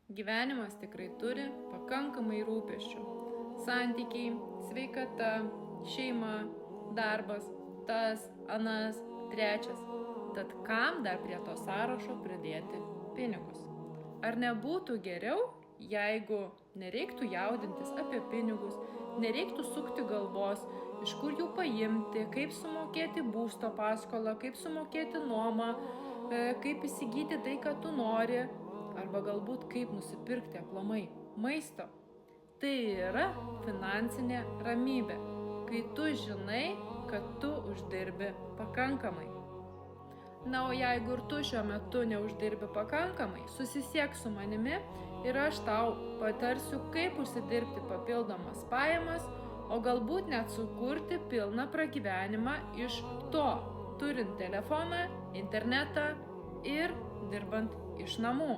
Gyvenimas tikrai turi pakankamai rūpesčių. Santykiai, sveikata, šeima, darbas, tas, anas, trečias. Tad kam dar prie to sąrašo pridėti pinigus? Ar nebūtų geriau, jeigu nereiktų jaudintis apie pinigus, nereiktų sukti galvos, iš kur jų paimti, kaip sumokėti būsto paskolą, kaip sumokėti nuomą, kaip įsigyti tai, ką tu nori, arba galbūt kaip nusipirkti aplamai maisto. Tai yra finansinė ramybė, kai tu žinai, kad tu uždirbi pakankamai. Na, o jeigu ir tu šiuo metu neuždirbi pakankamai, susisiek su manimi ir aš tau patarsiu, kaip užsidirbti papildomas pajamas, o galbūt net sukurti pilną pragyvenimą iš to, turint telefoną, internetą ir dirbant iš namų.